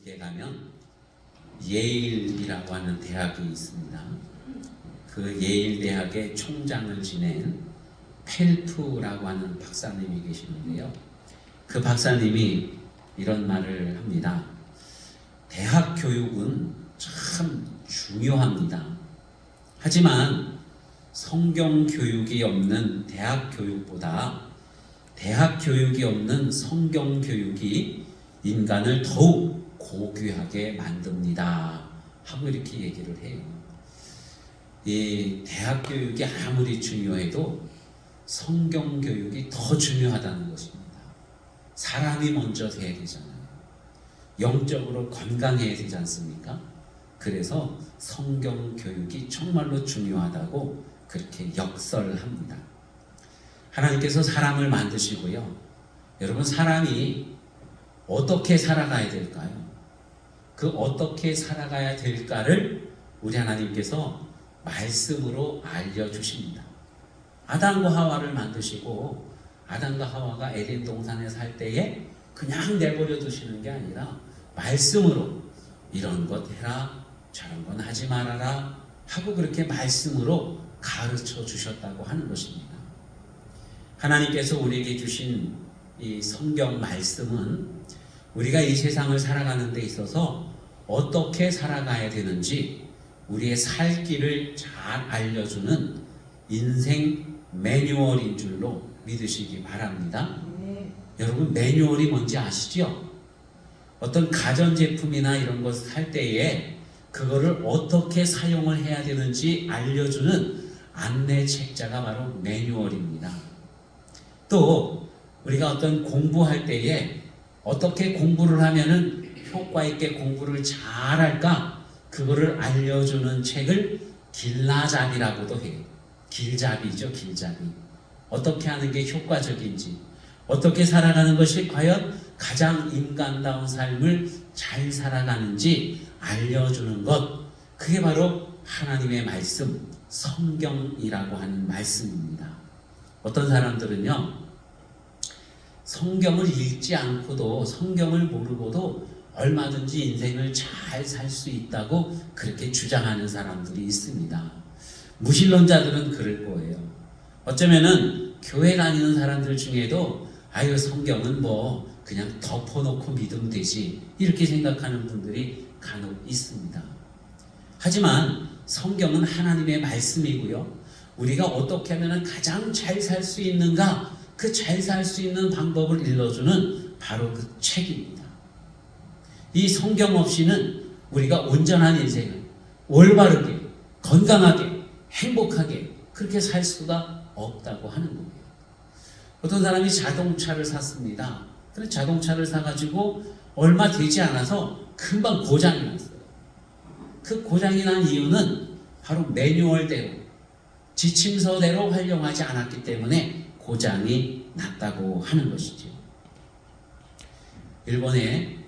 미국에 가면 예일이라고 하는 대학이 있습니다. 그 예일 대학의 총장을 지낸 펠프라고 하는 박사님이 계시는데요. 그 박사님이 이런 말을 합니다. 대학 교육은 참 중요합니다. 하지만 성경 교육이 없는 대학 교육보다 대학 교육이 없는 성경 교육이 인간을 더욱 고귀하게 만듭니다. 하고 이렇게 얘기를 해요. 이 대학 교육이 아무리 중요해도 성경 교육이 더 중요하다는 것입니다. 사람이 먼저 돼야 되잖아요. 영적으로 건강해야 되지 않습니까? 그래서 성경 교육이 정말로 중요하다고 그렇게 역설합니다. 하나님께서 사람을 만드시고요. 여러분, 사람이 어떻게 살아가야 될까요? 그 어떻게 살아가야 될까를 우리 하나님께서 말씀으로 알려주십니다. 아담과 하와를 만드시고 아담과 하와가 에덴 동산에 살 때에 그냥 내버려 두시는 게 아니라 말씀으로 이런 것 해라, 저런 건 하지 말아라 하고 그렇게 말씀으로 가르쳐 주셨다고 하는 것입니다. 하나님께서 우리에게 주신 이 성경 말씀은 우리가 이 세상을 살아가는 데 있어서 어떻게 살아가야 되는지 우리의 살 길을 잘 알려주는 인생 매뉴얼인 줄로 믿으시기 바랍니다. 여러분, 매뉴얼이 뭔지 아시죠? 어떤 가전제품이나 이런 것을 살 때에 그거를 어떻게 사용을 해야 되는지 알려주는 안내 책자가 바로 매뉴얼입니다. 또 우리가 어떤 공부할 때에 어떻게 공부를 하면은 효과 있게 공부를 잘할까, 그거를 알려주는 책을 길라잡이라고도 해요. 길잡이죠, 길잡이. 어떻게 하는 게 효과적인지, 어떻게 살아가는 것이 과연 가장 인간다운 삶을 잘 살아가는지 알려주는 것, 그게 바로 하나님의 말씀, 성경이라고 하는 말씀입니다. 어떤 사람들은요, 성경을 읽지 않고도, 성경을 모르고도 얼마든지 인생을 잘 살 수 있다고 그렇게 주장하는 사람들이 있습니다. 무신론자들은 그럴 거예요. 어쩌면은 교회 다니는 사람들 중에도 아유, 성경은 뭐 그냥 덮어놓고 믿으면 되지, 이렇게 생각하는 분들이 간혹 있습니다. 하지만 성경은 하나님의 말씀이고요. 우리가 어떻게 하면 가장 잘 살 수 있는가, 그 잘 살 수 있는 방법을 일러주는 바로 그 책입니다. 이 성경 없이는 우리가 온전한 인생을 올바르게, 건강하게, 행복하게 그렇게 살 수가 없다고 하는 거예요. 어떤 사람이 자동차를 샀습니다. 그런데 자동차를 사가지고 얼마 되지 않아서 금방 고장이 났어요. 그 고장이 난 이유는 바로 매뉴얼대로, 지침서대로 활용하지 않았기 때문에 고장이 났다고 하는 것이죠. 일본의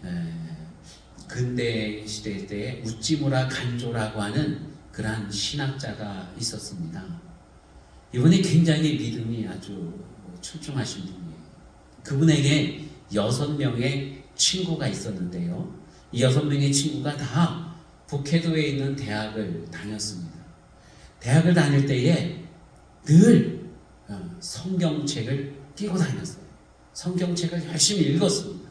근대 시대 때 우찌무라 간조라고 하는 그러한 신학자가 있었습니다. 이분이 굉장히 믿음이 아주 출중하신 분이에요. 그분에게 6명의 친구가 있었는데요. 이 6명의 친구가 다 북해도에 있는 대학을 다녔습니다. 대학을 다닐 때에 늘 성경책을 끼고 다녔어요. 성경책을 열심히 읽었습니다.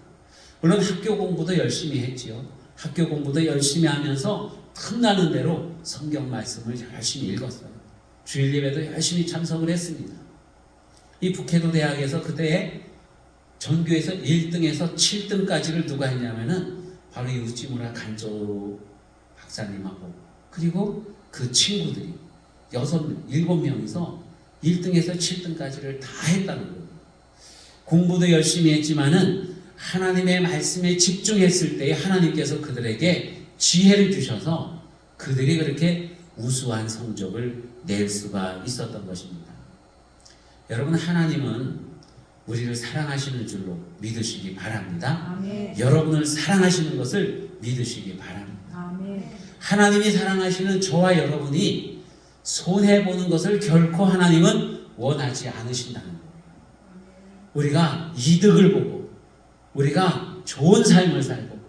물론 학교 공부도 열심히 했지요. 학교 공부도 열심히 하면서 틈나는 대로 성경 말씀을 열심히 읽었어요. 주일 예배도 열심히 참석을 했습니다. 이 북해도 대학에서 그때 전교에서 1등에서 7등까지를 누가 했냐면은 바로 이 우찌무라 간조 박사님하고 그리고 그 친구들이 7명이서 1등에서 7등까지를 다 했다는 거예요. 공부도 열심히 했지만은 하나님의 말씀에 집중했을 때 하나님께서 그들에게 지혜를 주셔서 그들이 그렇게 우수한 성적을 낼 수가 있었던 것입니다. 여러분, 하나님은 우리를 사랑하시는 줄로 믿으시기 바랍니다. 아멘. 여러분을 사랑하시는 것을 믿으시기 바랍니다. 아멘. 하나님이 사랑하시는 저와 여러분이 손해보는 것을 결코 하나님은 원하지 않으신다는 거예요. 우리가 이득을 보고 우리가 좋은 삶을 살고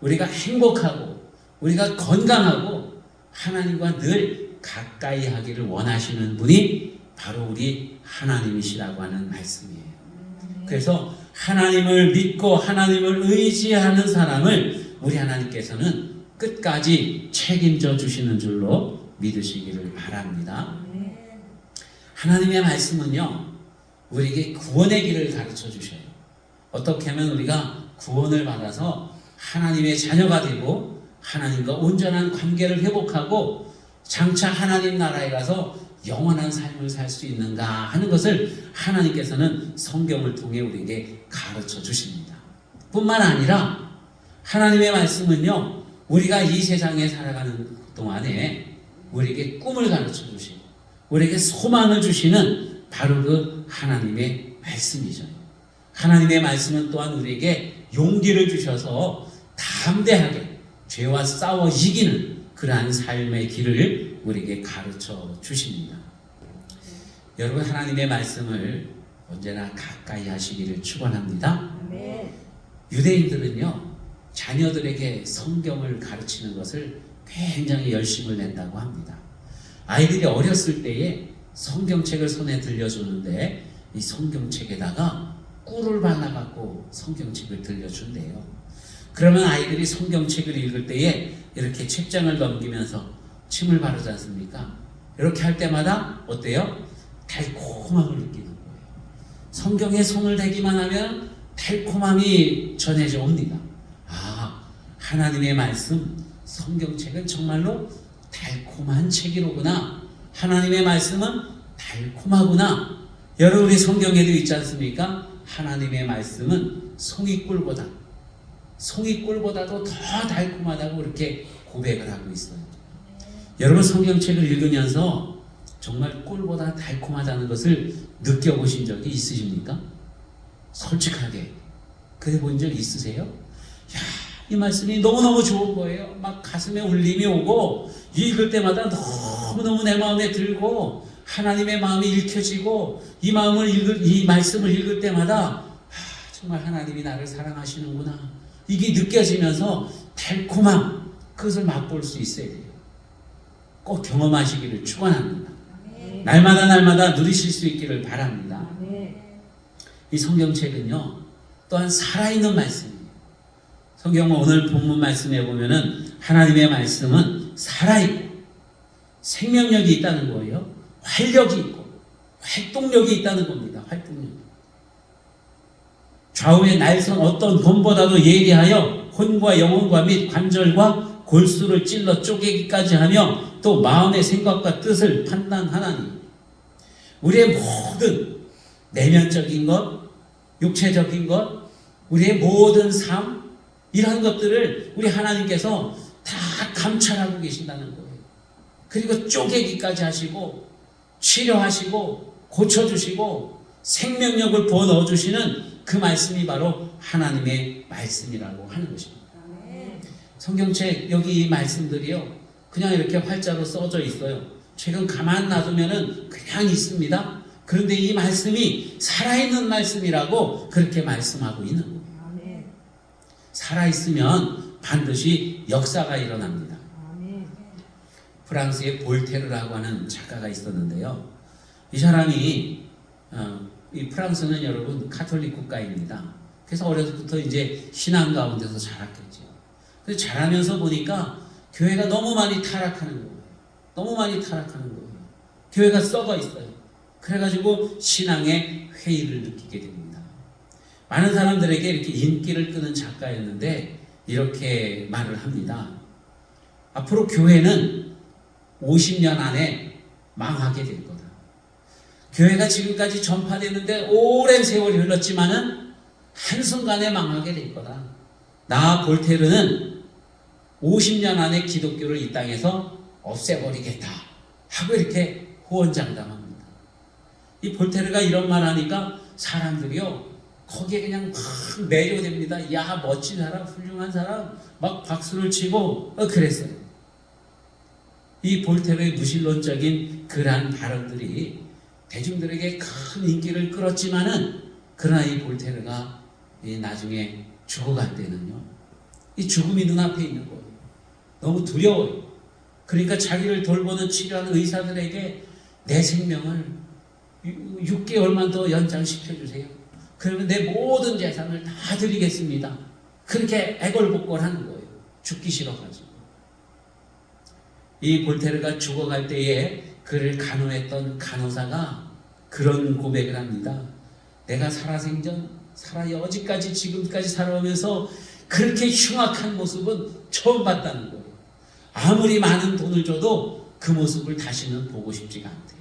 우리가 행복하고 우리가 건강하고 하나님과 늘 가까이 하기를 원하시는 분이 바로 우리 하나님이시라고 하는 말씀이에요. 그래서 하나님을 믿고 하나님을 의지하는 사람을 우리 하나님께서는 끝까지 책임져 주시는 줄로 믿으시기를 바랍니다. 하나님의 말씀은요, 우리에게 구원의 길을 가르쳐 주셔요. 어떻게 하면 우리가 구원을 받아서 하나님의 자녀가 되고 하나님과 온전한 관계를 회복하고 장차 하나님 나라에 가서 영원한 삶을 살 수 있는가 하는 것을 하나님께서는 성경을 통해 우리에게 가르쳐 주십니다. 뿐만 아니라 하나님의 말씀은요, 우리가 이 세상에 살아가는 동안에 우리에게 꿈을 가르쳐 주시고 우리에게 소망을 주시는 바로 그 하나님의 말씀이죠. 하나님의 말씀은 또한 우리에게 용기를 주셔서 담대하게 죄와 싸워 이기는 그러한 삶의 길을 우리에게 가르쳐 주십니다. 여러분, 하나님의 말씀을 언제나 가까이 하시기를 축원합니다. 유대인들은요, 자녀들에게 성경을 가르치는 것을 굉장히 열심을 낸다고 합니다. 아이들이 어렸을 때에 성경책을 손에 들려주는데 이 성경책에다가 꿀을 발라갖고 성경책을 들려준대요. 그러면 아이들이 성경책을 읽을 때에 이렇게 책장을 넘기면서 침을 바르지 않습니까? 이렇게 할 때마다 어때요? 달콤함을 느끼는 거예요. 성경에 손을 대기만 하면 달콤함이 전해져 옵니다. 아, 하나님의 말씀, 성경책은 정말로 달콤한 책이로구나. 하나님의 말씀은 달콤하구나. 여러분, 우리 성경에도 있지 않습니까? 하나님의 말씀은 송이꿀보다도 더 달콤하다고 이렇게 고백을 하고 있어요. 여러분, 성경책을 읽으면서 정말 꿀보다 달콤하다는 것을 느껴보신 적이 있으십니까? 솔직하게 그래 본 적 있으세요? 야, 이 말씀이 너무너무 좋은 거예요. 막 가슴에 울림이 오고 읽을 때마다 너무너무 내 마음에 들고 하나님의 마음이 읽혀지고 이 말씀을 읽을 때마다 정말 하나님이 나를 사랑하시는구나, 이게 느껴지면서 달콤함, 그것을 맛볼 수 있어야 돼요. 꼭 경험하시기를 축원합니다. 날마다 누리실 수 있기를 바랍니다. 이 성경책은요, 또한 살아있는 말씀이에요. 성경 오늘 본문 말씀에 보면은 하나님의 말씀은 살아있고 생명력이 있다는 거예요. 활력이 있고 활동력이 있다는 겁니다. 활동력. 좌우의 날선 어떤 검보다도 예리하여 혼과 영혼과 및 관절과 골수를 찔러 쪼개기까지 하며 또 마음의 생각과 뜻을 판단하나니, 우리의 모든 내면적인 것, 육체적인 것, 우리의 모든 삶, 이런 것들을 우리 하나님께서 다 감찰하고 계신다는 거예요. 그리고 쪼개기까지 하시고 치료하시고 고쳐주시고 생명력을 부어 넣어주시는 그 말씀이 바로 하나님의 말씀이라고 하는 것입니다. 성경책 여기 이 말씀들이요, 그냥 이렇게 활자로 써져 있어요. 최근 가만 놔두면은 그냥 있습니다. 그런데 이 말씀이 살아있는 말씀이라고 그렇게 말씀하고 있는 거예요. 살아있으면 반드시 역사가 일어납니다. 프랑스의 볼테르라고 하는 작가가 있었는데요. 이 사람이 이 프랑스는 여러분 카톨릭 국가입니다. 그래서 어려서부터 이제 신앙 가운데서 자랐겠죠. 그래서 자라면서 보니까 교회가 너무 많이 타락하는 거예요. 너무 많이 타락하는 거예요. 교회가 썩어 있어요. 그래가지고 신앙의 회의를 느끼게 됩니다. 많은 사람들에게 이렇게 인기를 끄는 작가였는데 이렇게 말을 합니다. 앞으로 교회는 50년 안에 망하게 될 거다. 교회가 지금까지 전파되는데 오랜 세월이 흘렀지만은 한순간에 망하게 될 거다. 나 볼테르는 50년 안에 기독교를 이 땅에서 없애버리겠다 하고 이렇게 호언장담합니다. 이 볼테르가 이런 말 하니까 사람들이요, 거기에 그냥 막 매료됩니다. 야, 멋진 사람, 훌륭한 사람, 막 박수를 치고 그랬어요. 이 볼테르의 무신론적인 그러한 발언들이 대중들에게 큰 인기를 끌었지만은, 그러나 이 볼테르가 나중에 죽어갈 때는요, 이 죽음이 눈앞에 있는 거예요. 너무 두려워요. 그러니까 자기를 돌보는 치료하는 의사들에게 내 생명을 6개월만 더 연장시켜 주세요. 그러면 내 모든 재산을 다 드리겠습니다. 그렇게 애걸복걸하는 거예요. 죽기 싫어가지고. 이 볼테르가 죽어갈 때에 그를 간호했던 간호사가 그런 고백을 합니다. 내가 살아생전 여지까지 지금까지 살아오면서 그렇게 흉악한 모습은 처음 봤다는 거예요. 아무리 많은 돈을 줘도 그 모습을 다시는 보고 싶지가 않대요.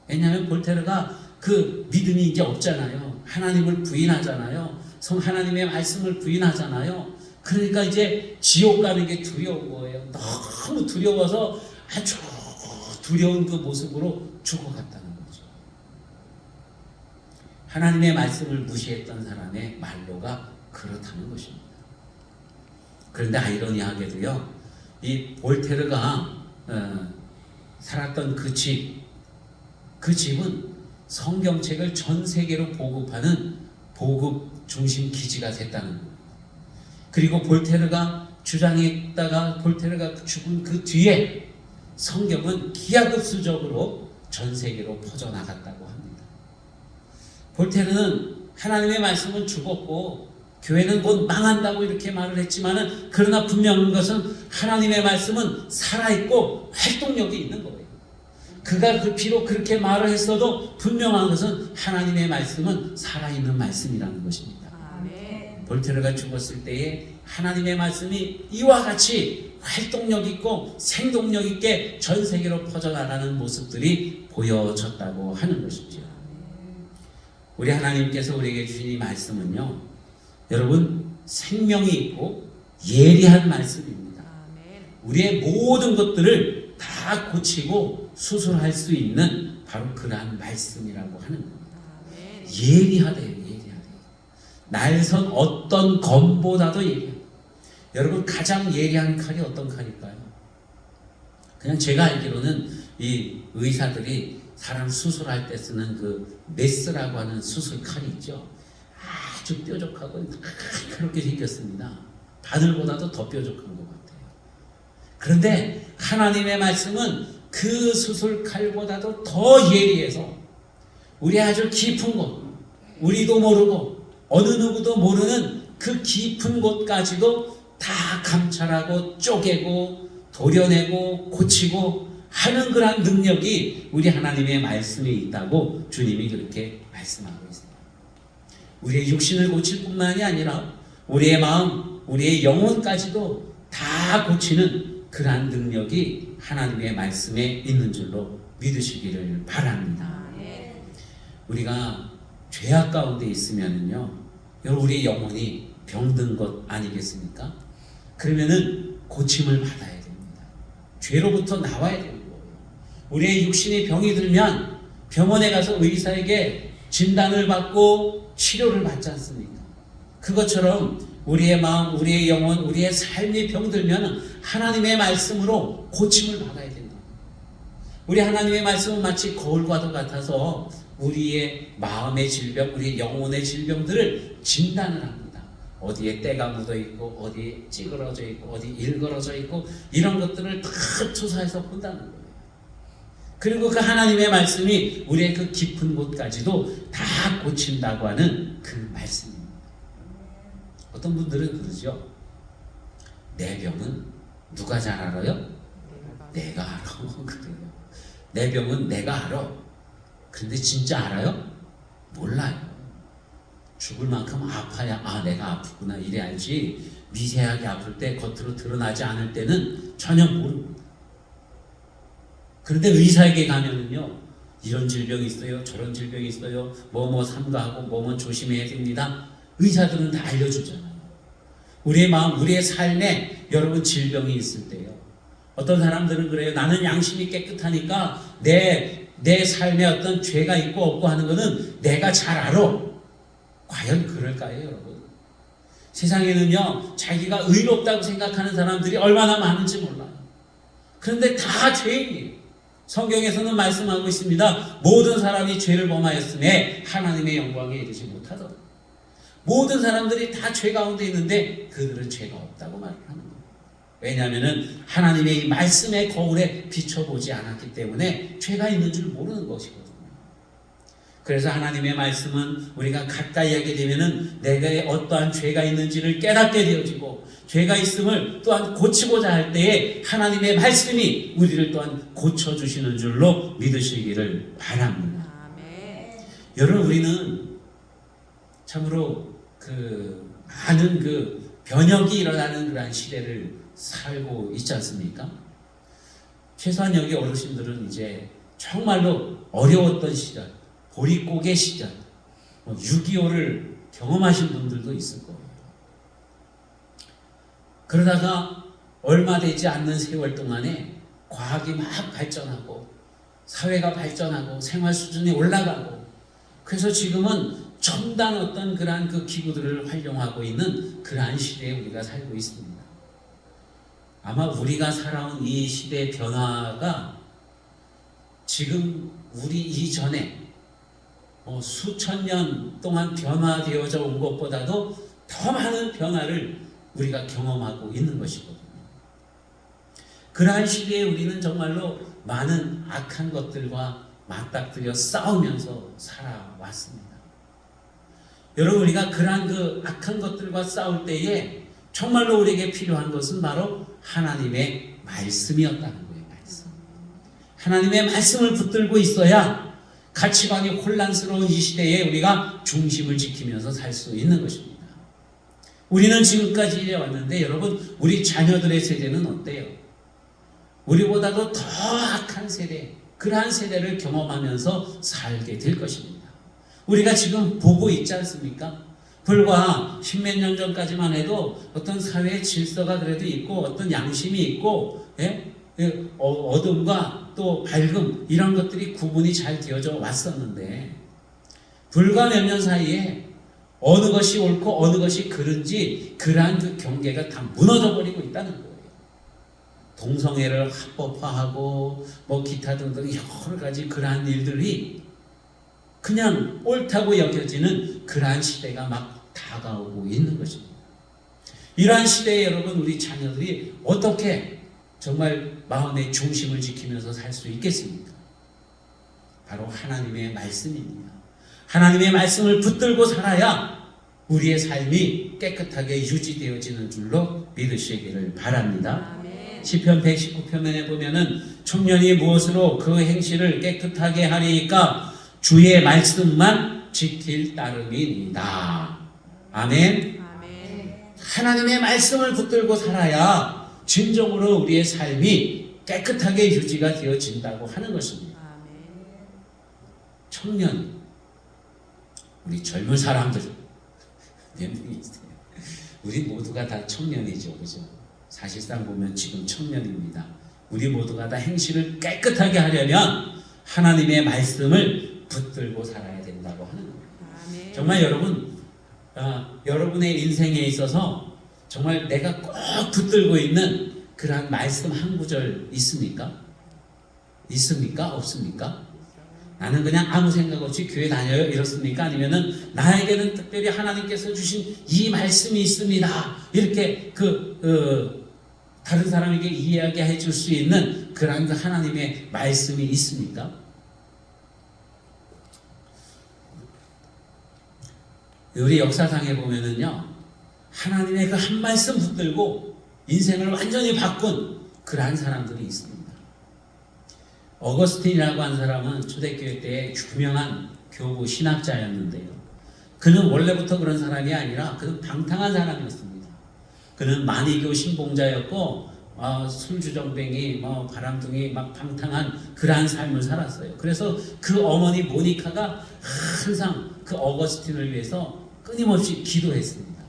왜냐하면 볼테르가 그 믿음이 이제 없잖아요. 하나님을 부인하잖아요. 하나님의 말씀을 부인하잖아요. 그러니까 이제 지옥 가는 게 두려운 거예요. 너무 두려워서 아주 두려운 그 모습으로 죽어갔다는 거죠. 하나님의 말씀을 무시했던 사람의 말로가 그렇다는 것입니다. 그런데 아이러니하게도요, 이 볼테르가 살았던 그 집은 성경책을 전 세계로 보급하는 보급 중심 기지가 됐다는 거예요. 그리고 볼테르가 주장했다가 볼테르가 죽은 그 뒤에 성경은 기하급수적으로 전 세계로 퍼져나갔다고 합니다. 볼테르는 하나님의 말씀은 죽었고 교회는 곧 망한다고 이렇게 말을 했지만은, 그러나 분명한 것은 하나님의 말씀은 살아있고 활동력이 있는 거예요. 그가 비록 그렇게 말을 했어도 분명한 것은 하나님의 말씀은 살아있는 말씀이라는 것입니다. 아멘. 볼테르가 죽었을 때에 하나님의 말씀이 이와 같이 활동력 있고 생동력 있게 전 세계로 퍼져나가는 모습들이 보여졌다고 하는 것이죠. 우리 하나님께서 우리에게 주신 이 말씀은요, 여러분, 생명이 있고 예리한 말씀입니다. 우리의 모든 것들을 다 고치고 수술할 수 있는 바로 그러한 말씀이라고 하는 겁니다. 예리하대요. 날선 어떤 검보다도 예리해요. 여러분, 가장 예리한 칼이 어떤 칼일까요? 그냥 제가 알기로는 이 의사들이 사람 수술할 때 쓰는 그 메스라고 하는 수술 칼이 있죠. 아주 뾰족하고 그렇게 생겼습니다. 바늘보다도 더 뾰족한 것 같아요. 그런데 하나님의 말씀은 그 수술 칼보다도 더 예리해서 우리 아주 깊은 곳, 우리도 모르고 어느 누구도 모르는 그 깊은 곳까지도 다 감찰하고 쪼개고 도려내고 고치고 하는 그런 능력이 우리 하나님의 말씀에 있다고 주님이 그렇게 말씀하고 있습니다. 우리의 육신을 고칠 뿐만이 아니라 우리의 마음, 우리의 영혼까지도 다 고치는 그러한 능력이 하나님의 말씀에 있는 줄로 믿으시기를 바랍니다. 우리가 죄악 가운데 있으면요, 우리의 영혼이 병든 것 아니겠습니까? 그러면은 고침을 받아야 됩니다. 죄로부터 나와야 되는 거예요. 우리의 육신이 병이 들면 병원에 가서 의사에게 진단을 받고 치료를 받지 않습니까? 그것처럼 우리의 마음, 우리의 영혼, 우리의 삶이 병들면 하나님의 말씀으로 고침을 받아야 된다. 우리 하나님의 말씀은 마치 거울과도 같아서 우리의 마음의 질병, 우리의 영혼의 질병들을 진단을 합니다. 어디에 때가 묻어 있고, 어디에 찌그러져 있고, 어디 일그러져 있고, 이런 것들을 다 조사해서 본다는 거예요. 그리고 그 하나님의 말씀이 우리의 그 깊은 곳까지도 다 고친다고 하는 그 말씀입니다. 어떤 분들은 그러죠. 내 병은 누가 잘 알아요? 내가 알아. 그래요. 내 병은 내가 알아. 그런데 진짜 알아요? 몰라요. 죽을 만큼 아파야 내가 아프구나 이래 알지, 미세하게 아플 때 겉으로 드러나지 않을 때는 전혀 모릅니다. 그런데 의사에게 가면은요, 이런 질병이 있어요, 저런 질병이 있어요, 뭐뭐 삼가하고 뭐뭐 조심해야 됩니다. 의사들은 다 알려주잖아요. 우리의 마음, 우리의 삶에 여러분 질병이 있을 때요, 어떤 사람들은 그래요. 나는 양심이 깨끗하니까 내 삶에 어떤 죄가 있고 없고 하는 것은 내가 잘 알아. 과연 그럴까요, 여러분? 세상에는요, 자기가 의롭다고 생각하는 사람들이 얼마나 많은지 몰라요. 그런데 다 죄인이에요. 성경에서는 말씀하고 있습니다. 모든 사람이 죄를 범하였음에 하나님의 영광에 이르지 못하더라. 모든 사람들이 다 죄 가운데 있는데 그들은 죄가 없다고 말을 하는 거예요. 왜냐하면 하나님의 이 말씀의 거울에 비춰보지 않았기 때문에 죄가 있는 줄 모르는 것이거든요. 그래서 하나님의 말씀은 우리가 가까이 하게 되면은 내게 어떠한 죄가 있는지를 깨닫게 되어지고, 죄가 있음을 또한 고치고자 할 때에 하나님의 말씀이 우리를 또한 고쳐주시는 줄로 믿으시기를 바랍니다. 아멘. 여러분, 우리는 참으로 많은 변혁이 일어나는 그러한 시대를 살고 있지 않습니까? 최소한 여기 어르신들은 이제 정말로 어려웠던 시절, 보릿고개 시절, 6.25를 경험하신 분들도 있을 거예요. 그러다가 얼마 되지 않는 세월 동안에 과학이 막 발전하고 사회가 발전하고 생활 수준이 올라가고, 그래서 지금은 첨단 어떤 그러한 기구들을 활용하고 있는 그러한 시대에 우리가 살고 있습니다. 아마 우리가 살아온 이 시대의 변화가 지금 우리 이전에 수천 년 동안 변화되어져 온 것보다도 더 많은 변화를 우리가 경험하고 있는 것이거든요. 그러한 시대에 우리는 정말로 많은 악한 것들과 맞닥뜨려 싸우면서 살아왔습니다. 여러분, 우리가 그러한 악한 것들과 싸울 때에 정말로 우리에게 필요한 것은 바로 하나님의 말씀이었다는 거예요. 말씀. 하나님의 말씀을 붙들고 있어야 가치관이 혼란스러운 이 시대에 우리가 중심을 지키면서 살 수 있는 것입니다. 우리는 지금까지 이래 왔는데, 여러분, 우리 자녀들의 세대는 어때요? 우리보다도 더 악한 세대, 그러한 세대를 경험하면서 살게 될 것입니다. 우리가 지금 보고 있지 않습니까? 불과 십몇 년 전까지만 해도 어떤 사회의 질서가 그래도 있고 어떤 양심이 있고, 어둠과 또 밝음, 이런 것들이 구분이 잘 되어져 왔었는데, 불과 몇 년 사이에 어느 것이 옳고 어느 것이 그른지 그러한 경계가 다 무너져 버리고 있다는 거예요. 동성애를 합법화하고 기타 등등 여러 가지 그러한 일들이 그냥 옳다고 여겨지는 그러한 시대가 막 다가오고 있는 것입니다. 이러한 시대에 여러분, 우리 자녀들이 어떻게 정말 마음의 중심을 지키면서 살 수 있겠습니까? 바로 하나님의 말씀입니다. 하나님의 말씀을 붙들고 살아야 우리의 삶이 깨끗하게 유지되어지는 줄로 믿으시기를 바랍니다. 아멘. 시편 119편에 보면은 청년이 무엇으로 그 행실을 깨끗하게 하리이까 주의 말씀만 지킬 따름이니이다. 아멘. 아멘. 하나님의 말씀을 붙들고 살아야 진정으로 우리의 삶이 깨끗하게 유지가 되어진다고 하는 것입니다. 아멘. 청년, 우리 젊은 사람들 몇 명이 있어요. 우리 모두가 다 청년이죠, 그죠? 사실상 보면 지금 청년입니다. 우리 모두가 다 행실을 깨끗하게 하려면 하나님의 말씀을 붙들고 살아야 된다고 하는 거예요. 아멘. 정말 여러분, 여러분의 인생에 있어서 정말 내가 꼭 붙들고 있는 그러한 말씀 한 구절 있습니까? 있습니까? 없습니까? 나는 그냥 아무 생각 없이 교회 다녀요, 이렇습니까? 아니면은 나에게는 특별히 하나님께서 주신 이 말씀이 있습니다, 이렇게 다른 사람에게 이야기해 줄 수 있는 그러한 하나님의 말씀이 있습니까? 우리 역사상에 보면은요, 하나님의 그 한 말씀 붙들고 인생을 완전히 바꾼 그러한 사람들이 있습니다. 어거스틴이라고 한 사람은 초대교회 때 유명한 교부 신학자였는데요. 그는 원래부터 그런 사람이 아니라 그는 방탕한 사람이었습니다. 그는 만이교 신봉자였고 술주정뱅이 바람둥이 막 방탕한 그러한 삶을 살았어요. 그래서 그 어머니 모니카가 항상 그 어거스틴을 위해서 끊임없이 기도했습니다.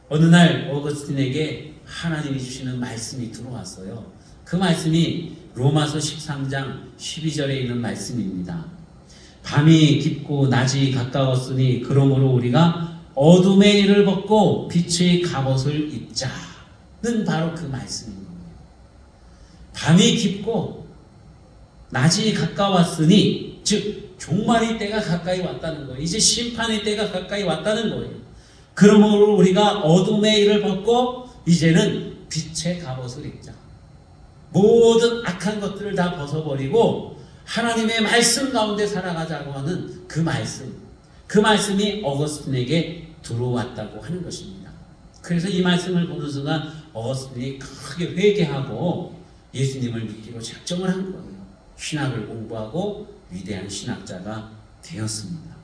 어느 날 어거스틴에게 하나님이 주시는 말씀이 들어왔어요. 그 말씀이 로마서 13장 12절에 있는 말씀입니다. 밤이 깊고 낮이 가까웠으니 그러므로 우리가 어둠의 일을 벗고 빛의 갑옷을 입자는 바로 그 말씀인 거예요. 밤이 깊고 낮이 가까웠으니, 즉 종말의 때가 가까이 왔다는 거예요. 이제 심판의 때가 가까이 왔다는 거예요. 그러므로 우리가 어둠의 일을 벗고 이제는 빛의 갑옷을 입자. 모든 악한 것들을 다 벗어버리고 하나님의 말씀 가운데 살아가자고 하는 그 말씀이 어거스틴에게 들어왔다고 하는 것입니다. 그래서 이 말씀을 보는 순간 어거스틴이 크게 회개하고 예수님을 믿기로 작정을 한 거예요. 신학을 공부하고 위대한 신학자가 되었습니다.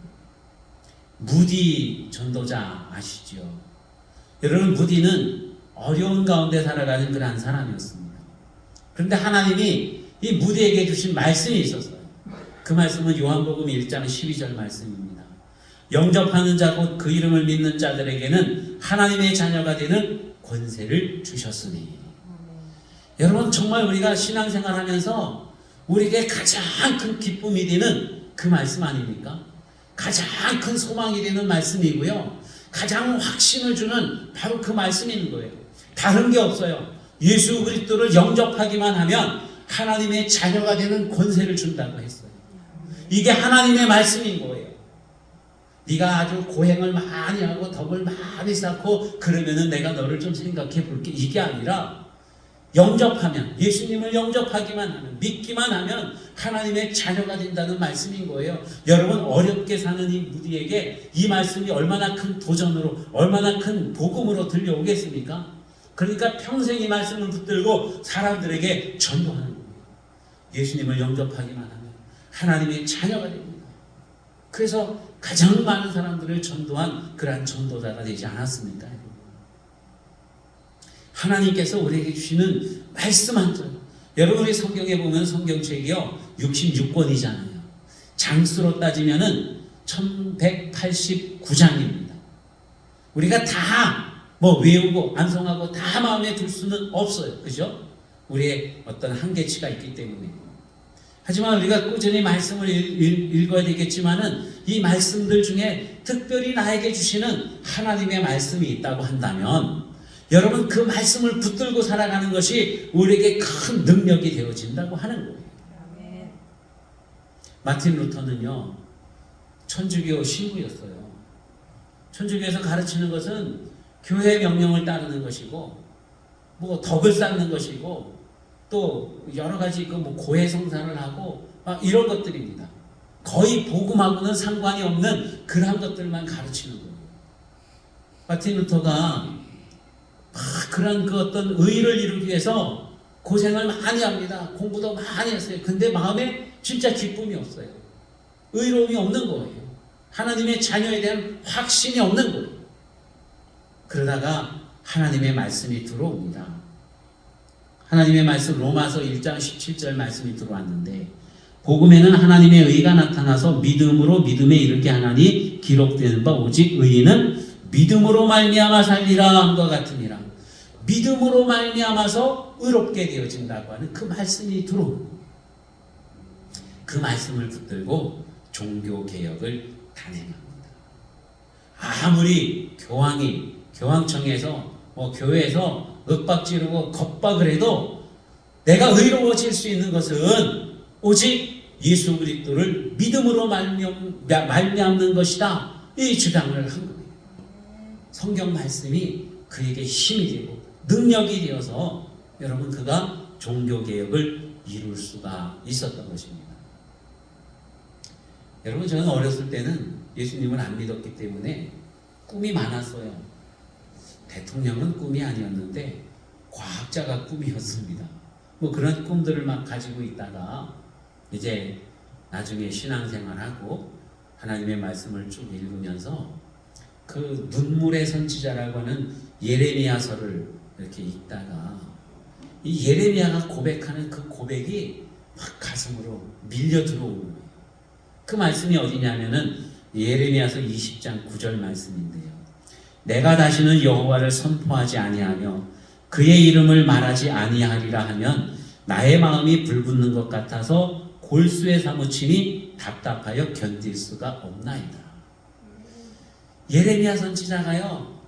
무디 전도자 아시죠? 여러분, 무디는 어려운 가운데 살아가는 그러한 사람이었습니다. 그런데 하나님이 이 무디에게 주신 말씀이 있었어요. 그 말씀은 요한복음 1장 12절 말씀입니다. 영접하는 자 곧 그 이름을 믿는 자들에게는 하나님의 자녀가 되는 권세를 주셨으니. 여러분, 정말 우리가 신앙생활하면서 우리에게 가장 큰 기쁨이 되는 그 말씀 아닙니까? 가장 큰 소망이 되는 말씀이고요. 가장 확신을 주는 바로 그 말씀이 있는 거예요. 다른 게 없어요. 예수 그리스도를 영접하기만 하면 하나님의 자녀가 되는 권세를 준다고 했어요. 이게 하나님의 말씀인 거예요. 네가 아주 고행을 많이 하고 덕을 많이 쌓고 그러면은 내가 너를 좀 생각해 볼게. 이게 아니라 영접하면, 예수님을 영접하기만 하면, 믿기만 하면 하나님의 자녀가 된다는 말씀인 거예요. 여러분, 어렵게 사는 이 무디에게 이 말씀이 얼마나 큰 도전으로, 얼마나 큰 복음으로 들려오겠습니까? 그러니까 평생 이 말씀을 붙들고 사람들에게 전도하는 거예요. 예수님을 영접하기만 하면 하나님의 자녀가 됩니다. 그래서 가장 많은 사람들을 전도한 그러한 전도자가 되지 않았습니까? 하나님께서 우리에게 주시는 말씀 한 절. 여러분이 성경에 보면 성경책이요 66권이잖아요. 장수로 따지면은 1189장입니다. 우리가 다 외우고 암송하고 다 마음에 둘 수는 없어요. 그죠? 우리의 어떤 한계치가 있기 때문에. 하지만 우리가 꾸준히 말씀을 읽어야 되겠지만은 이 말씀들 중에 특별히 나에게 주시는 하나님의 말씀이 있다고 한다면 여러분, 그 말씀을 붙들고 살아가는 것이 우리에게 큰 능력이 되어진다고 하는 거예요. 마틴 루터는요, 천주교 신부였어요. 천주교에서 가르치는 것은 교회 명령을 따르는 것이고, 덕을 쌓는 것이고, 또 여러 가지 고해성사를 하고 막 이런 것들입니다. 거의 복음하고는 상관이 없는 그러한 것들만 가르치는 거예요. 마틴 루터가 그런 그 어떤 의를 이루기 위해서 고생을 많이 합니다. 공부도 많이 했어요. 근데 마음에 진짜 기쁨이 없어요. 의로움이 없는 거예요. 하나님의 자녀에 대한 확신이 없는 거예요. 그러다가 하나님의 말씀이 들어옵니다. 하나님의 말씀, 로마서 1장 17절 말씀이 들어왔는데, 복음에는 하나님의 의가 나타나서 믿음으로 믿음에 이르게 하나니 기록되는 바 오직 의인은 믿음으로 말미암아 살리라 함과 같으니라. 믿음으로 말미암아서 의롭게 되어진다고 하는 그 말씀이 들어옵니다. 그 말씀을 붙들고 종교개혁을 단행합니다. 아무리 교황청에서 교회에서 윽박지르고 겁박을 해도 내가 의로워질 수 있는 것은 오직 예수 그리스도를 믿음으로 말미암는 것이다. 이 주장을 한 거예요. 성경 말씀이 그에게 힘이 되고 능력이 되어서 여러분, 그가 종교개혁을 이룰 수가 있었던 것입니다. 여러분, 저는 어렸을 때는 예수님을 안 믿었기 때문에 꿈이 많았어요. 대통령은 꿈이 아니었는데 과학자가 꿈이었습니다. 그런 꿈들을 막 가지고 있다가 이제 나중에 신앙생활하고 하나님의 말씀을 쭉 읽으면서 그 눈물의 선지자라고 하는 예레미야서를 이렇게 읽다가 이 예레미야가 고백하는 그 고백이 막 가슴으로 밀려 들어오는 거예요. 그 말씀이 어디냐면은 예레미야서 20장 9절 말씀인데요. 내가 다시는 여호와를 선포하지 아니하며 그의 이름을 말하지 아니하리라 하면 나의 마음이 불붙는 것 같아서 골수에 사무치니 답답하여 견딜 수가 없나이다. 예레미야 선지자가요,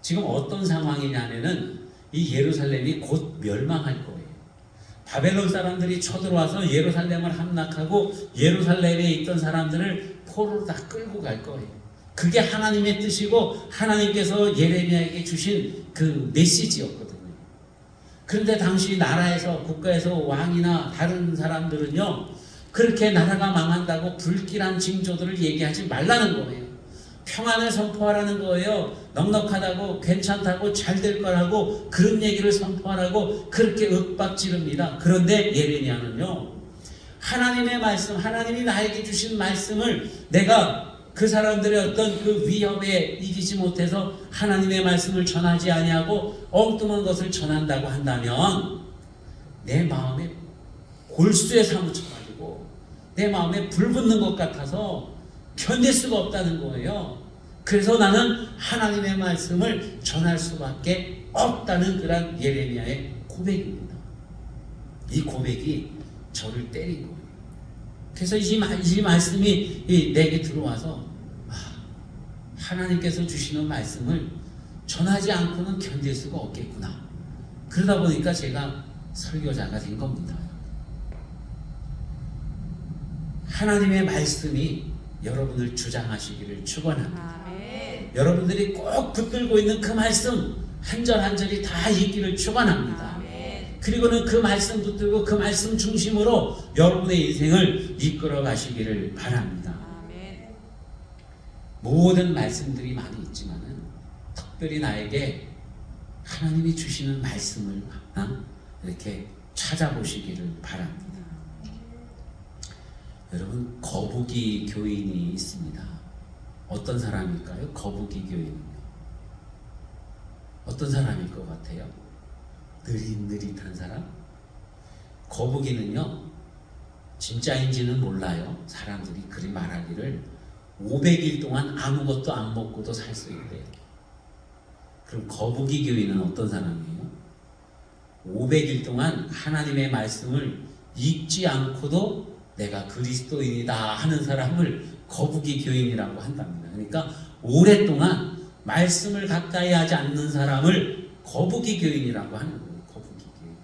지금 어떤 상황이냐면은 이 예루살렘이 곧 멸망할 거예요. 바벨론 사람들이 쳐들어와서 예루살렘을 함락하고 예루살렘에 있던 사람들을 포로로 다 끌고 갈 거예요. 그게 하나님의 뜻이고 하나님께서 예레미야에게 주신 그 메시지였거든요. 그런데 당시 나라에서 국가에서 왕이나 다른 사람들은요, 그렇게 나라가 망한다고 불길한 징조들을 얘기하지 말라는 거예요. 평안을 선포하라는 거예요. 넉넉하다고 괜찮다고 잘 될 거라고 그런 얘기를 선포하라고 그렇게 윽박지릅니다. 그런데 예레미야는요, 하나님의 말씀, 하나님이 나에게 주신 말씀을 내가 그 사람들의 어떤 그 위협에 이기지 못해서 하나님의 말씀을 전하지 아니하고 엉뚱한 것을 전한다고 한다면 내 마음에 골수에 사무쳐가지고 내 마음에 불 붙는 것 같아서 견딜 수가 없다는 거예요. 그래서 나는 하나님의 말씀을 전할 수밖에 없다는 그런 예레미야의 고백입니다. 이 고백이 저를 때린 거예요. 그래서 이 말씀이 내게 들어와서 하나님께서 주시는 말씀을 전하지 않고는 견딜 수가 없겠구나. 그러다 보니까 제가 설교자가 된 겁니다. 하나님의 말씀이 여러분을 주장하시기를 축원합니다. 여러분들이 꼭 붙들고 있는 그 말씀 한 절 한 절이 다 있기를 축원합니다. 그리고는 그 말씀 붙들고 그 말씀 중심으로 여러분의 인생을 이끌어 가시기를 바랍니다. 모든 말씀들이 많이 있지만은 특별히 나에게 하나님이 주시는 말씀을 이렇게 찾아보시기를 바랍니다. 여러분, 거북이 교인이 있습니다. 어떤 사람일까요? 거북이 교인은요. 어떤 사람일 것 같아요? 느릿느릿한 사람? 거북이는요, 진짜인지는 몰라요. 사람들이 그리 말하기를 500일 동안 아무것도 안 먹고도 살 수 있대요. 그럼 거북이 교인은 어떤 사람이에요? 500일 동안 하나님의 말씀을 읽지 않고도 내가 그리스도인이다 하는 사람을 거북이 교인이라고 한답니다. 그러니까 오랫동안 말씀을 가까이 하지 않는 사람을 거북이 교인이라고 하는 거예요. 거북이 교인.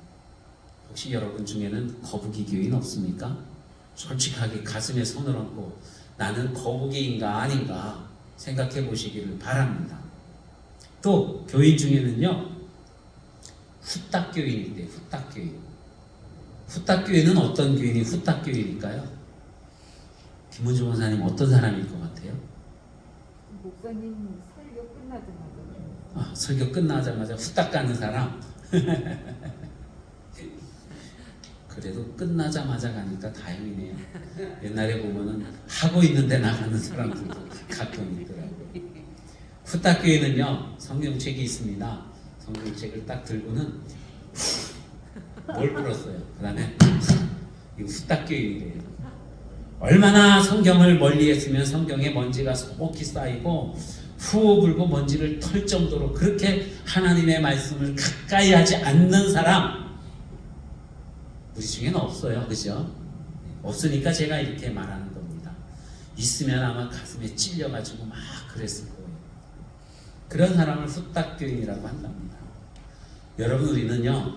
혹시 여러분 중에는 거북이 교인 없습니까? 솔직하게 가슴에 손을 얹고 나는 거북이인가 아닌가 생각해 보시기를 바랍니다. 또 교인 중에는요, 후딱 교인이 있대요. 후딱 교인. 후딱 교인은 어떤 교인이 후딱 교인일까요? 김은주 원사님 어떤 사람일 것 같아요? 목사님 설교 끝나자마자. 설교 끝나자마자 후딱 가는 사람. 그래도 끝나자마자 가니까 다행이네요. 옛날에 보면은 하고 있는데 나가는 사람들도 가끔 있더라고요. 후딱 교인은요, 성경책이 있습니다. 성경책을 딱 들고는 뭘 불었어요. 그 다음에 이거 후딱 교인이래요. 얼마나 성경을 멀리 했으면 성경에 먼지가 소복히 쌓이고 후 불고 먼지를 털 정도로 그렇게 하나님의 말씀을 가까이 하지 않는 사람 우리 중에는 없어요. 그죠? 없으니까 제가 이렇게 말하는 겁니다. 있으면 아마 가슴에 찔려가지고 막 그랬을 거예요. 그런 사람을 후딱 교인이라고 한답니다. 여러분, 우리는요,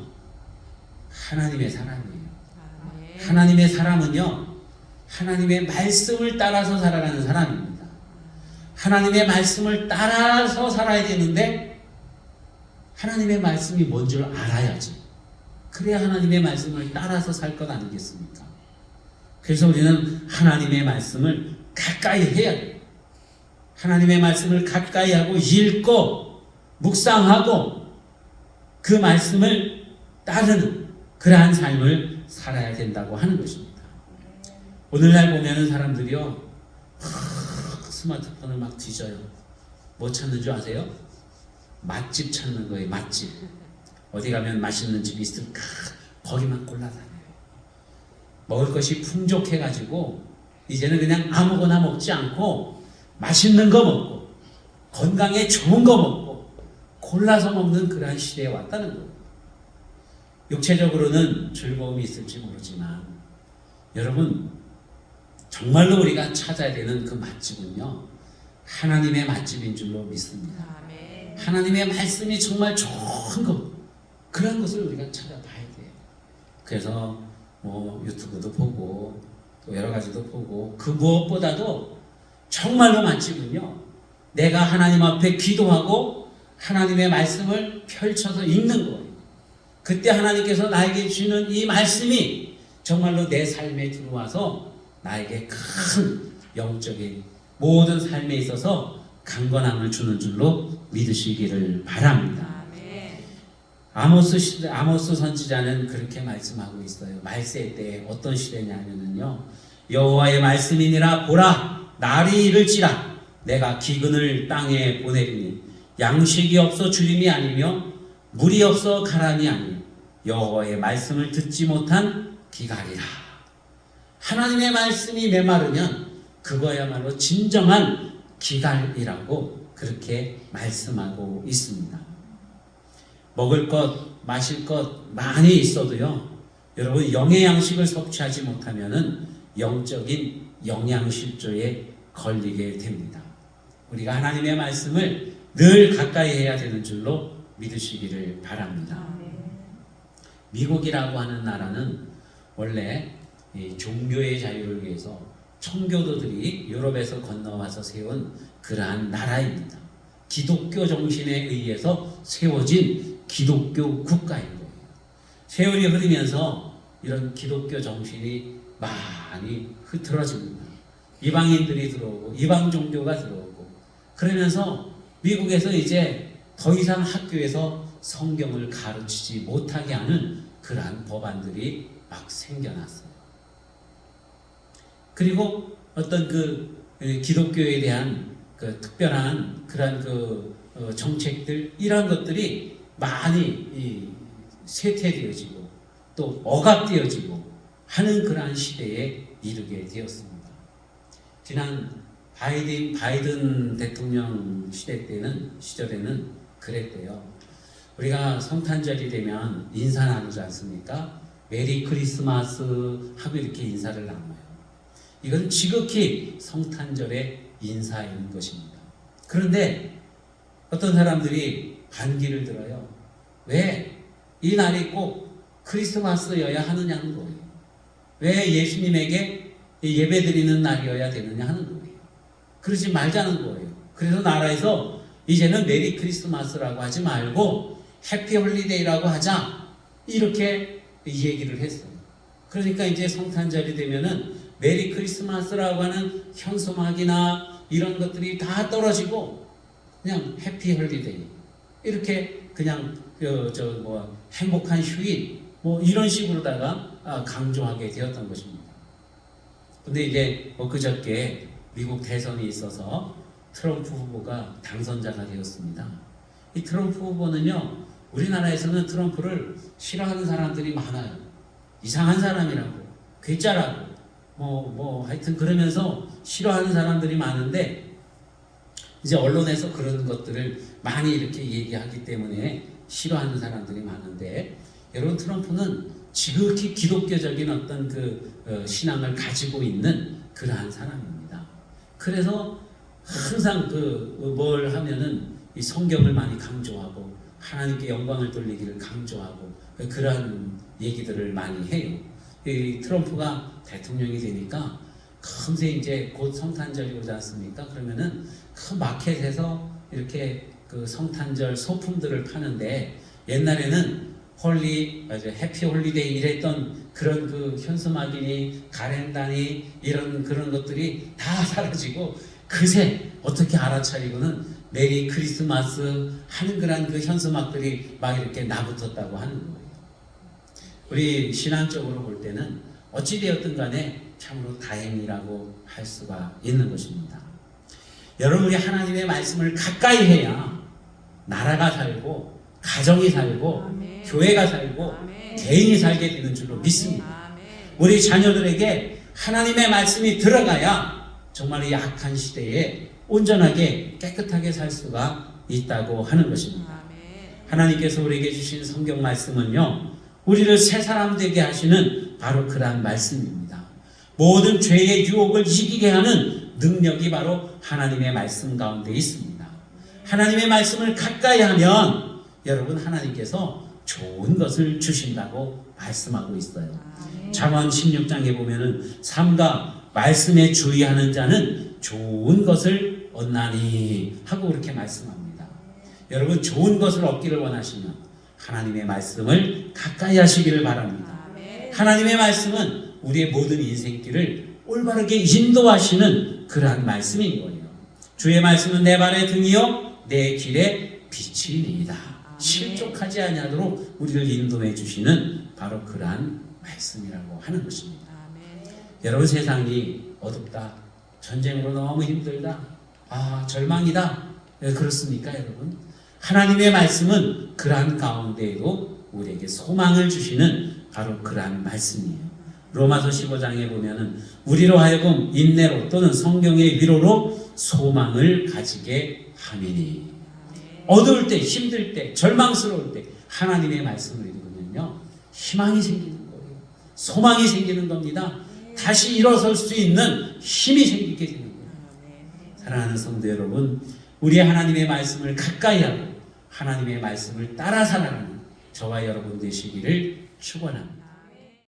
하나님의 사람이에요. 하나님의 사람은요, 하나님의 말씀을 따라서 살아가는 사람입니다. 하나님의 말씀을 따라서 살아야 되는데 하나님의 말씀이 뭔 줄 알아야지. 그래야 하나님의 말씀을 따라서 살 것 아니겠습니까? 그래서 우리는 하나님의 말씀을 가까이 해야 돼요. 하나님의 말씀을 가까이 하고 읽고 묵상하고 그 말씀을 따르는 그러한 삶을 살아야 된다고 하는 것입니다. 오늘날 보면은 사람들이요, 스마트폰을 막 뒤져요. 뭐 찾는 줄 아세요? 맛집 찾는 거예요. 맛집. 어디 가면 맛있는 집이 있으면 거기만 골라다녀요. 먹을 것이 풍족해가지고 이제는 그냥 아무거나 먹지 않고 맛있는 거 먹고 건강에 좋은 거 먹고 골라서 먹는 그러한 시대에 왔다는 거예요. 육체적으로는 즐거움이 있을지 모르지만 여러분, 정말로 우리가 찾아야 되는 그 맛집은요, 하나님의 맛집인 줄로 믿습니다. 하나님의 말씀이 정말 좋은 것, 그런 것을 우리가 찾아봐야 돼요. 그래서 뭐 유튜브도 보고 또 여러 가지도 보고 그 무엇보다도 정말로 맛집은요, 내가 하나님 앞에 기도하고 하나님의 말씀을 펼쳐서 읽는 거예요. 그때 하나님께서 나에게 주시는 이 말씀이 정말로 내 삶에 들어와서 나에게 큰 영적인 모든 삶에 있어서 강건함을 주는 줄로 믿으시기를 바랍니다. 아모스 선지자는 그렇게 말씀하고 있어요. 말세 때 어떤 시대냐면요, 여호와의 말씀이니라. 보라, 날이 이를지라. 내가 기근을 땅에 보내리니 양식이 없어 주림이 아니며 물이 없어 가람이 아니요 여호와의 말씀을 듣지 못한 기갈이라. 하나님의 말씀이 메마르면 그거야말로 진정한 기갈이라고 그렇게 말씀하고 있습니다. 먹을 것, 마실 것 많이 있어도요, 여러분 영의 양식을 섭취하지 못하면은 영적인 영양실조에 걸리게 됩니다. 우리가 하나님의 말씀을 늘 가까이 해야 되는 줄로 믿으시기를 바랍니다. 미국이라고 하는 나라는 원래 이 종교의 자유를 위해서 청교도들이 유럽에서 건너와서 세운 그러한 나라입니다. 기독교 정신에 의해서 세워진 기독교 국가인 거예요. 세월이 흐르면서 이런 기독교 정신이 많이 흐트러집니다. 이방인들이 들어오고 이방 종교가 들어오고 그러면서 미국에서 이제 더 이상 학교에서 성경을 가르치지 못하게 하는 그러한 법안들이 막 생겨났어요. 그리고 어떤 그 기독교에 대한 그 특별한 그러한 정책들, 이러한 것들이 많이 쇠퇴되어지고 또 억압되어지고 하는 그러한 시대에 이르게 되었습니다. 지난 바이든 대통령 시절에는 그랬대요. 우리가 성탄절이 되면 인사 나누지 않습니까? 메리 크리스마스 하고 이렇게 인사를 나눠요. 이건 지극히 성탄절의 인사인 것입니다. 그런데 어떤 사람들이 반기를 들어요. 왜 이 날이 꼭 크리스마스여야 하느냐는 거예요. 왜 예수님에게 예배드리는 날이어야 되느냐 하는 거예요. 그러지 말자는 거예요. 그래서 나라에서 이제는 메리 크리스마스라고 하지 말고 해피 홀리데이라고 하자, 이렇게 얘기를 했어요. 그러니까 이제 성탄절이 되면은 메리 크리스마스라고 하는 현수막이나 이런 것들이 다 떨어지고 그냥 해피 홀리데이, 이렇게 그냥 행복한 휴일 이런 식으로다가 강조하게 되었던 것입니다. 근데 이제 그저께 미국 대선이 있어서 트럼프 후보가 당선자가 되었습니다. 이 트럼프 후보는요, 우리나라에서는 트럼프를 싫어하는 사람들이 많아요. 이상한 사람이라고, 괴짜라고, 하여튼 그러면서 싫어하는 사람들이 많은데, 이제 언론에서 그런 것들을 많이 이렇게 얘기하기 때문에 싫어하는 사람들이 많은데, 여러분, 트럼프는 지극히 기독교적인 어떤 신앙을 가지고 있는 그러한 사람입니다. 그래서 항상 뭘 하면은 이 성경을 많이 강조하고 하나님께 영광을 돌리기를 강조하고 그러한 얘기들을 많이 해요. 이 트럼프가 대통령이 되니까 금세 이제 곧 성탄절이 오지 않습니까? 그러면은 큰 마켓에서 이렇게 성탄절 소품들을 파는데, 옛날에는 해피 홀리데이 이랬던 그런 현수막이니 가랜다니 이런 그런 것들이 다 사라지고, 그새 어떻게 알아차리고는 메리 크리스마스 하는 그런 현수막들이 막 이렇게 나붙었다고 하는 거예요. 우리 신앙적으로 볼 때는 어찌되었든 간에 참으로 다행이라고 할 수가 있는 것입니다. 여러분이 하나님의 말씀을 가까이 해야 나라가 살고 가정이 살고 아멘. 교회가 살고 아멘. 개인이 살게 되는 줄로 믿습니다. 우리 자녀들에게 하나님의 말씀이 들어가야 정말 이 악한 시대에 온전하게 깨끗하게 살 수가 있다고 하는 것입니다. 하나님께서 우리에게 주신 성경 말씀은요, 우리를 새 사람 되게 하시는 바로 그러한 말씀입니다. 모든 죄의 유혹을 이기게 하는 능력이 바로 하나님의 말씀 가운데 있습니다. 하나님의 말씀을 가까이 하면 여러분, 하나님께서 좋은 것을 주신다고 말씀하고 있어요. 잠언 16장에 보면은 삼가 말씀에 주의하는 자는 좋은 것을 얻나니 하고 그렇게 말씀합니다. 여러분 좋은 것을 얻기를 원하시면 하나님의 말씀을 가까이 하시기를 바랍니다. 하나님의 말씀은 우리의 모든 인생길을 올바르게 인도하시는 그러한 말씀인 거예요. 주의 말씀은 내 발의 등이요 내 길의 빛이니이다. 실족하지 아니하도록 우리를 인도해 주시는 바로 그러한 말씀이라고 하는 것입니다. 여러분 세상이 어둡다. 전쟁으로 너무 힘들다. 절망이다. 네, 그렇습니까 여러분? 하나님의 말씀은 그러한 가운데에도 우리에게 소망을 주시는 바로 그러한 말씀이에요. 로마서 15장에 보면은 우리로 하여금 인내로 또는 성경의 위로로 소망을 가지게 하미니. 어두울 때, 힘들 때, 절망스러울 때 하나님의 말씀을 읽으면요 희망이 생기는 거예요. 소망이 생기는 겁니다. 다시 일어설 수 있는 힘이 생기게 되는 거예요. 사랑하는 성도 여러분, 우리 하나님의 말씀을 가까이 하고 하나님의 말씀을 따라 살아가는 저와 여러분 되시기를 축원합니다.